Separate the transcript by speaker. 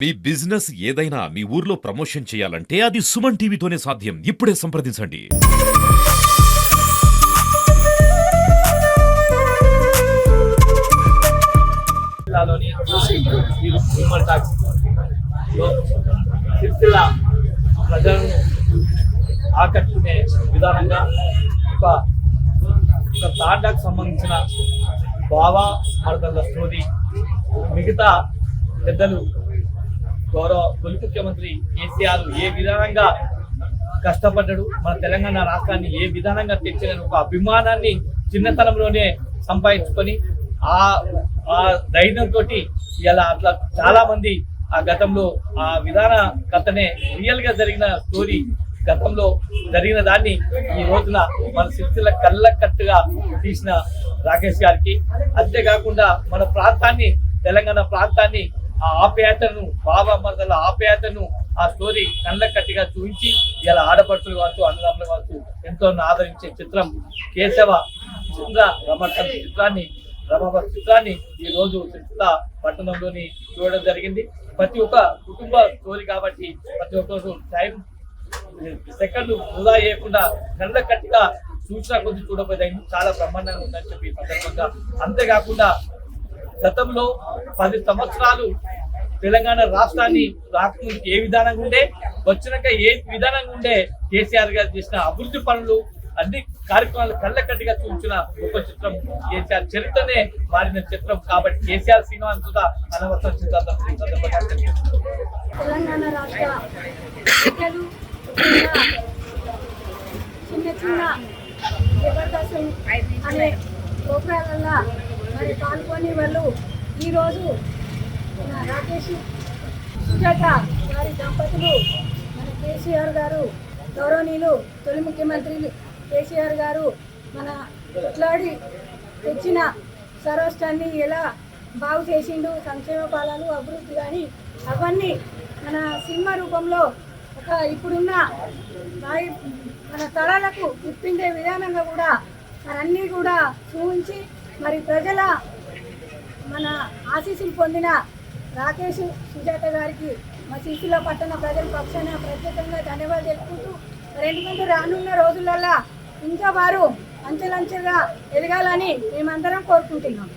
Speaker 1: మీ business ఏదైనా మీ ఊర్లో promotion చేయాలంటే అది సుమన్ టీవీతోనే సాధ్యం. ఇప్పుడే సంప్రదించండి.
Speaker 2: జిల్లాలోని ఉమ్మడి సిరిసిల్ల ప్రజలను ఆకట్టుకునే విధానంగా ఒక తాండాకు సంబంధించిన బావా మరదల స్టోరీ మిగతా పెద్దలు గౌరవ తొలి ముఖ్యమంత్రి కేసీఆర్ ఏ విధానంగా కష్టపడ్డాడు, మన తెలంగాణ రాష్ట్రాన్ని ఏ విధానంగా తెచ్చిన ఒక అభిమానాన్ని చిన్నతనంలోనే సంపాదించుకొని ఆ ధైర్యంతో ఇలా అట్లా చాలా మంది ఆ గతంలో ఆ విధాన కథనే రియల్ గా జరిగిన స్టోరీ గతంలో జరిగిన దాన్ని ఈ రోజున మన సిరిసిల్ల కళ్ళకట్టుగా తీసిన రాకేష్ గారికి, అంతేకాకుండా మన ప్రాంతాన్ని తెలంగాణ ప్రాంతాన్ని ఆ ఆప్యాయతను బాబా మరదల ఆప్యాయతను ఆ స్టోరీ కళ్ళకట్టిగా చూపించి ఇలా ఆడపడుచులు కావచ్చు అన్నదమ్ములు కావచ్చు ఎంతో ఆదరించే చిత్రం కేశవ చంద్ర రమకర్ చిత్రాన్ని ఈ రోజు సిరిసిల్ల పట్టణంలోని చూడడం జరిగింది. ప్రతి ఒక్క కుటుంబ స్టోరీ కాబట్టి ప్రతి ఒక్కరు టైం సెకండ్ వృధా చేయకుండా కళ్ళకట్టిగా చూసినా కొద్ది చూడబోయేది చాలా బ్రహ్మాండంగా ఉందని చెప్పి సందర్భంగా, అంతేకాకుండా గతంలో 10 సంవత్సరాలు తెలంగాణ రాష్ట్రాన్ని రాకముందుకు ఏ విధానంగా ఉండే, వచ్చినాక ఏ విధానంగా ఉండే కేసీఆర్ గారు చేసిన అభివృద్ధి పనులు అన్ని కార్యక్రమాలు కళ్ళకట్టిగా చూపించిన గొప్ప చిత్రం కేసీఆర్ చరిత్రనే మారిన చిత్రం కాబట్టి కేసీఆర్ సినిమా అంతా అనవసరం
Speaker 3: తెలంగాణ రాష్ట్ర చిన్న చిన్న జబర్దస్త్ అనే ప్రోగ్రాంలలో మరి పాల్గొని వాళ్ళు ఈరోజు రాకేష్ సుజాత గారి దంపతులు మన కేసీఆర్ గారు గౌరవనీయులు తొలి ముఖ్యమంత్రి కేసీఆర్ గారు మన ఇట్లాడి తెచ్చిన సర్వస్వాన్ని ఎలా బాగు చేసిండు, సంక్షేమ పాలన అభివృద్ధి కానీ అవన్నీ మన సినిమా రూపంలో ఒక ఇప్పుడున్న మన తరాలకు గుర్తించే విధానంగా కూడా మరన్నీ కూడా చూపించి మరి ప్రజల మన ఆశీస్సులు పొందిన రాకేష్ సుజాత గారికి మా సిరిసిల్ల పట్టణ ప్రజల పక్షాన ప్రత్యేకంగా ధన్యవాదాలు తెలుపుకుంటూ ఎందుకంటే రానున్న రోజులలో ఇంకా వారు అంచెలంచెలుగా ఎదగాలని మేమందరం కోరుకుంటున్నాం.